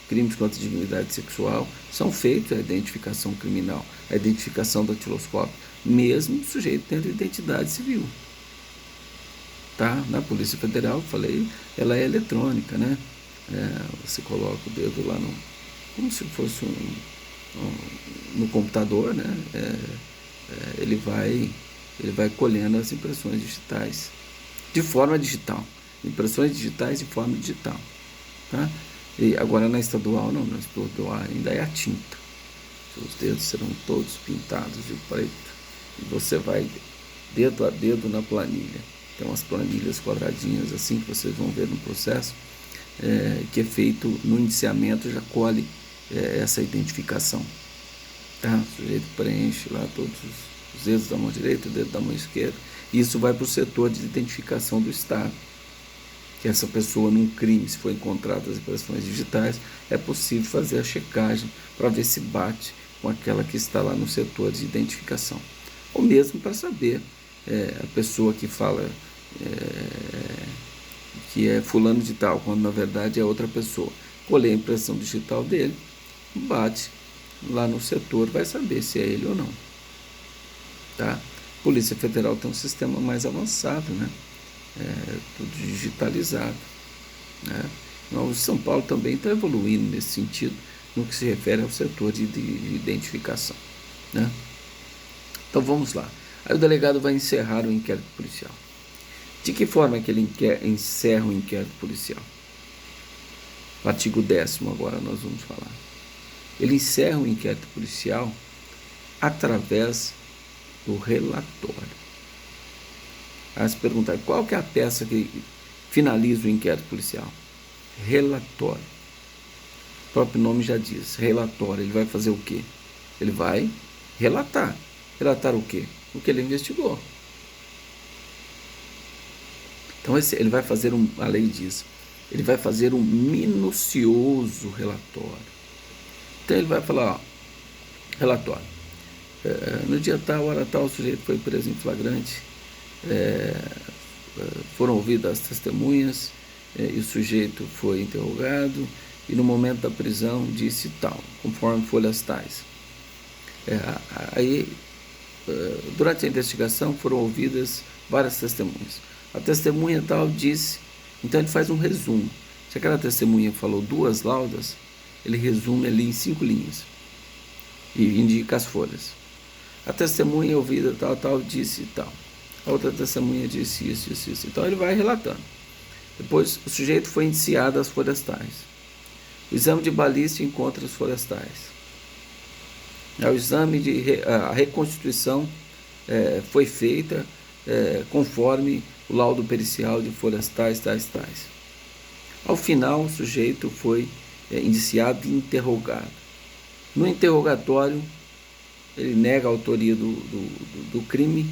Crimes contra a dignidade sexual são feitos a identificação criminal, a identificação do datiloscópio, mesmo o sujeito tendo identidade civil. Tá? Na Polícia Federal, falei, ela é eletrônica, né? Você coloca o dedo lá como se fosse no computador, né? Ele vai colhendo as impressões digitais de forma digital, impressões digitais de forma digital, tá? E agora na estadual não, na estadual ainda é a tinta. Seus dedos serão todos pintados de preto e você vai dedo a dedo na planilha. Tem umas planilhas quadradinhas assim que vocês vão ver no processo, que é feito no indiciamento, já colhe essa identificação. Tá? O sujeito preenche lá todos os dedos da mão direita, o dedo da mão esquerda, e isso vai para o setor de identificação do Estado. Que essa pessoa num crime, se for encontrada as impressões digitais, é possível fazer a checagem para ver se bate com aquela que está lá no setor de identificação. Ou mesmo para saber a pessoa que fala que é fulano de tal, quando na verdade é outra pessoa. Colher a impressão digital dele, bate lá no setor, vai saber se é ele ou não. Tá? Polícia Federal tem um sistema mais avançado, né? Tudo digitalizado. Né? O São Paulo também está evoluindo nesse sentido, no que se refere ao setor de identificação. Né? Então vamos lá. Aí o delegado vai encerrar o inquérito policial. De que forma que ele encerra o inquérito policial? O artigo 10º agora nós vamos falar. Ele encerra o inquérito policial através do relatório. Aí se perguntar, qual que é a peça que finaliza o inquérito policial? Relatório. O próprio nome já diz, relatório. Ele vai fazer o quê? Ele vai relatar. Relatar o quê? O que ele investigou. Então ele vai fazer a lei diz, ele vai fazer um minucioso relatório. Então ele vai falar, ó, relatório. No dia tal, hora tal, o sujeito foi preso em flagrante, foram ouvidas as testemunhas, e o sujeito foi interrogado, e no momento da prisão disse tal, conforme folhas tais. Aí, durante a investigação, foram ouvidas várias testemunhas. A testemunha tal disse, então ele faz um resumo. Se aquela testemunha falou 2 laudas, ele resume ali em 5 linhas e indica as folhas. A testemunha ouvida tal disse tal. A outra testemunha disse isso. Então ele vai relatando. Depois o sujeito foi indiciado às folhas tais. O exame de balística encontra as folhas tais. O exame a reconstituição foi feita conforme o laudo pericial de folhas tais. Ao final, o sujeito foi indiciado e interrogado. No interrogatório, ele nega a autoria do crime,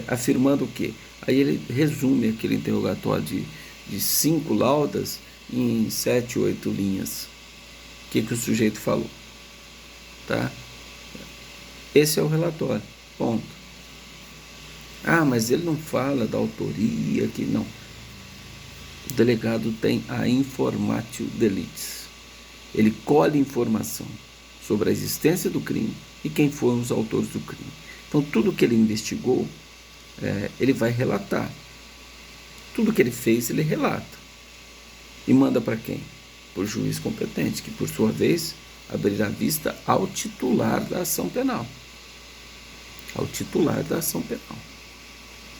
afirmando o quê? Aí ele resume aquele interrogatório de 5 laudas em 7, 8 linhas. O que o sujeito falou? Tá? Esse é o relatório. Ponto. Mas ele não fala da autoria aqui, não. O delegado tem a informatio delictis. Ele colhe informação sobre a existência do crime e quem foram os autores do crime. Então, tudo que ele investigou, ele vai relatar. Tudo que ele fez, ele relata. E manda para quem? Para o juiz competente, que por sua vez abrirá vista ao titular da ação penal. Ao titular da ação penal.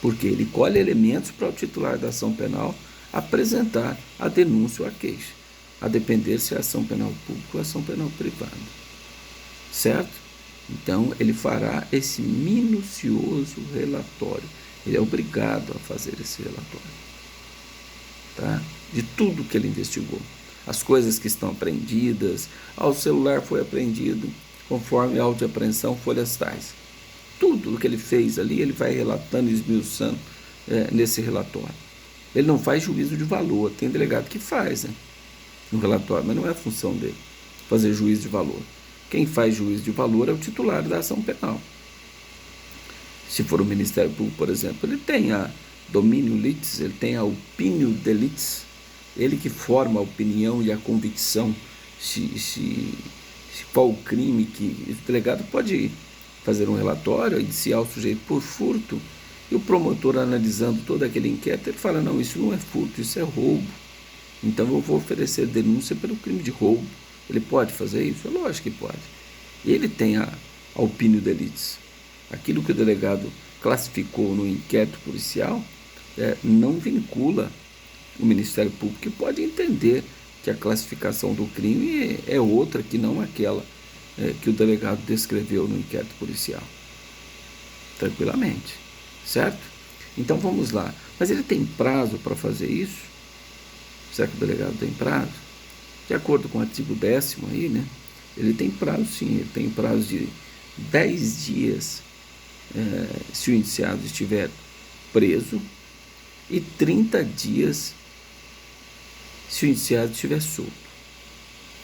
Porque ele colhe elementos para o titular da ação penal apresentar a denúncia ou a queixa, a depender se é ação penal pública ou ação penal privada. Certo? Então, ele fará esse minucioso relatório. Ele é obrigado a fazer esse relatório. Tá? De tudo que ele investigou. As coisas que estão apreendidas, o celular foi apreendido conforme a auto de apreensão, folhas tais. Tudo o que ele fez ali, ele vai relatando e esmiuçando nesse relatório. Ele não faz juízo de valor, tem delegado que faz no relatório, mas não é a função dele fazer juízo de valor. Quem faz juízo de valor é o titular da ação penal. Se for o Ministério Público, por exemplo, ele tem a domínio litis, ele tem a opinio delitis, ele que forma a opinião e a convicção se qual o crime que o delegado pode fazer um relatório, indiciar o sujeito por furto, e o promotor, analisando todo aquele inquérito, ele fala, não, isso não é furto, isso é roubo. Então eu vou oferecer denúncia pelo crime de roubo. Ele pode fazer isso? É lógico que pode. E ele tem a opinio delitis. Aquilo que o delegado classificou no inquérito policial não vincula o Ministério Público, que pode entender que a classificação do crime é outra que não aquela que o delegado descreveu no inquérito policial. Tranquilamente. Certo? Então vamos lá. Mas ele tem prazo para fazer isso? Será que o delegado tem prazo? De acordo com o artigo 10º aí, né? Ele tem prazo sim, ele tem prazo de 10 dias se o indiciado estiver preso e 30 dias se o indiciado estiver solto.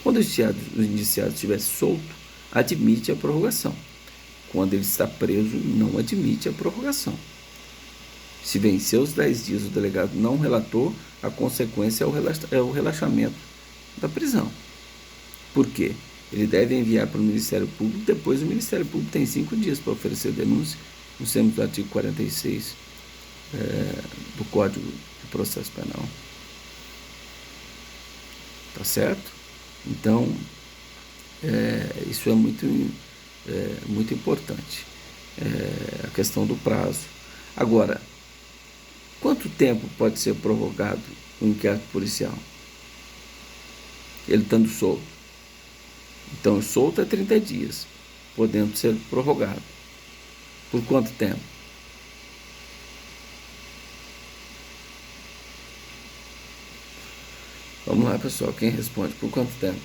Quando o indiciado estiver solto, admite a prorrogação. Quando ele está preso, não admite a prorrogação. Se vencer os 10 dias o delegado não relatou, a consequência é o relaxamento da prisão. Por quê? Ele deve enviar para o Ministério Público, depois o Ministério Público tem 5 dias para oferecer denúncia, nos termos do artigo 46 do Código de Processo Penal. Tá certo? Então, isso é muito importante. a questão do prazo. Agora, quanto tempo pode ser prorrogado o inquérito policial? Ele estando solto. Então, solto é 30 dias, podendo ser prorrogado. Por quanto tempo? Vamos lá, pessoal. Quem responde? Por quanto tempo?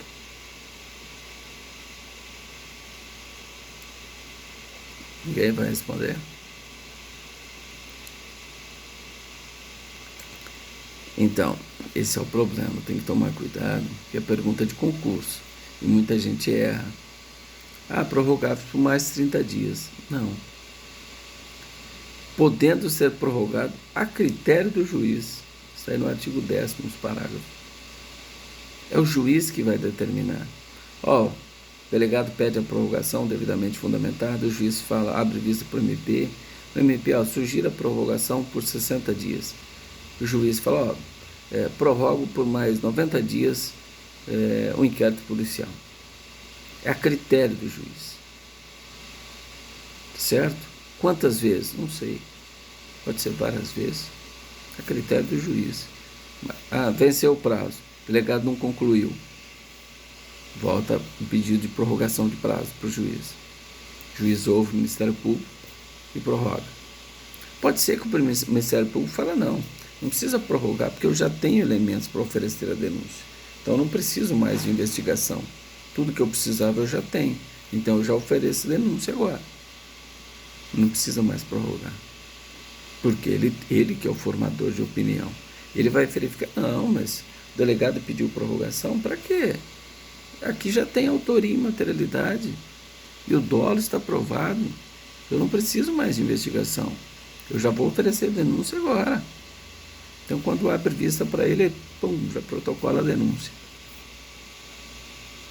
Ninguém vai responder? Então, esse é o problema. Tem que tomar cuidado, que é pergunta de concurso. E muita gente erra. Prorrogável por mais 30 dias. Não. Podendo ser prorrogado a critério do juiz. Isso aí no artigo 10º, parágrafo. É o juiz que vai determinar. O delegado pede a prorrogação devidamente fundamentada, o juiz fala, abre vista para o MP. O MP, sugira a prorrogação por 60 dias. O juiz fala, prorrogo por mais 90 dias o inquérito policial. É a critério do juiz. Certo? Quantas vezes? Não sei. Pode ser várias vezes. É a critério do juiz. Venceu o prazo. O delegado não concluiu. Volta o pedido de prorrogação de prazo para o juiz. O juiz ouve o Ministério Público e prorroga. Pode ser que o Ministério Público fale, não precisa prorrogar, porque eu já tenho elementos para oferecer a denúncia. Então, eu não preciso mais de investigação. Tudo que eu precisava eu já tenho. Então, eu já ofereço denúncia agora. Não precisa mais prorrogar. Porque ele que é o formador de opinião. Ele vai verificar, mas o delegado pediu prorrogação, para quê? Aqui já tem autoria e materialidade. E o dolo está provado. Eu não preciso mais de investigação. Eu já vou oferecer denúncia agora. Então, quando abre vista para ele, já protocola a denúncia.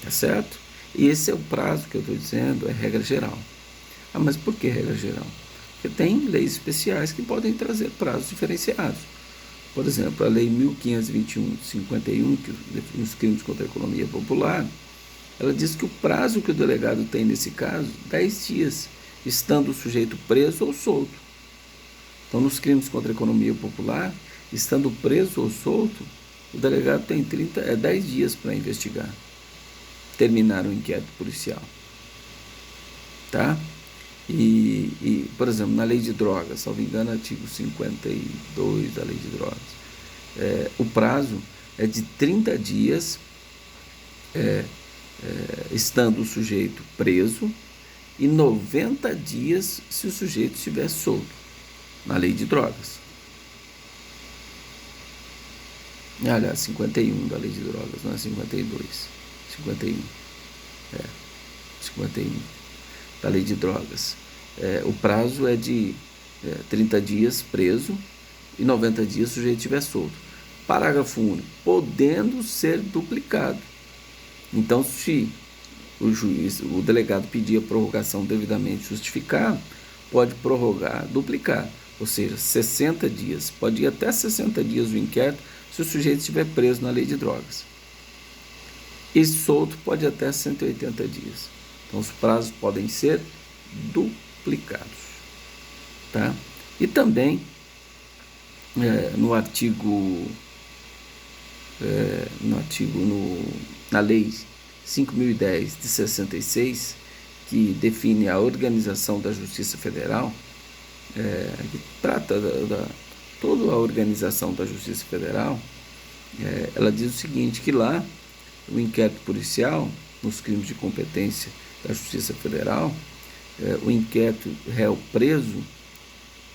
Tá certo? E esse é o prazo que eu estou dizendo, é regra geral. Mas por que regra geral? Porque tem leis especiais que podem trazer prazos diferenciados. Por exemplo, a Lei 1521 de 51, que define os crimes contra a economia popular, ela diz que o prazo que o delegado tem nesse caso, 10 dias, estando o sujeito preso ou solto. Então, nos crimes contra a economia popular, estando preso ou solto, o delegado tem 10 dias para investigar, terminar o inquérito policial. Tá? Por exemplo, na lei de drogas, salvo engano, artigo 52 da lei de drogas, o prazo é de 30 dias, estando o sujeito preso, e 90 dias se o sujeito estiver solto, na lei de drogas. Aliás, 51 da lei de drogas, não é 52. 51. 51 da lei de drogas. O prazo é de 30 dias preso e 90 dias se o sujeito estiver solto. Parágrafo único. Podendo ser duplicado. Então, se o delegado pedir a prorrogação devidamente justificada, pode prorrogar, duplicar. Ou seja, 60 dias. Pode ir até 60 dias o inquérito se o sujeito estiver preso na lei de drogas. E solto pode até 180 dias. Então, os prazos podem ser duplicados. Tá? E também, na lei 5.010 de 66, que define a organização da Justiça Federal, que trata toda a organização da Justiça Federal, ela diz o seguinte, que lá o inquérito policial, nos crimes de competência da Justiça Federal, o inquérito réu preso,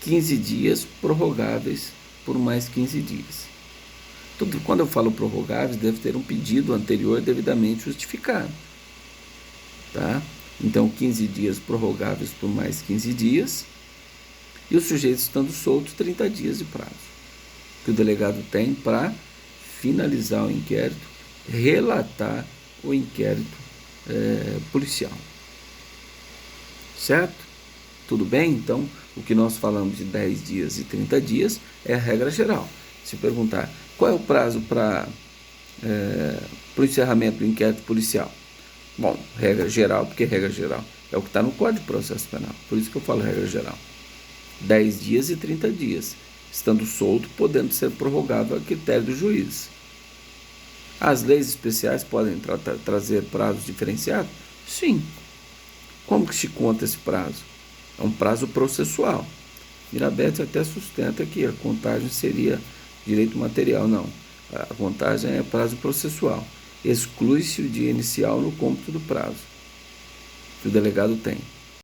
15 dias prorrogáveis por mais 15 dias. Então, quando eu falo prorrogáveis, deve ter um pedido anterior devidamente justificado. Tá? Então, 15 dias prorrogáveis por mais 15 dias, e o sujeito estando solto, 30 dias de prazo, que o delegado tem para finalizar o inquérito, relatar o inquérito policial. Certo? Tudo bem? Então, o que nós falamos de 10 dias e 30 dias é a regra geral. Se perguntar qual é o prazo para o encerramento do inquérito policial? Bom, regra geral, porque regra geral É o que está no Código de Processo Penal. Por isso que eu falo regra geral. 10 dias e 30 dias. Estando solto, podendo ser prorrogado a critério do juiz. As leis especiais podem trazer prazos diferenciados? Sim. Como que se conta esse prazo? É um prazo processual. Mirabete até sustenta que a contagem seria direito material. Não. A contagem é prazo processual. Exclui-se o dia inicial no cômputo do prazo que o delegado tem.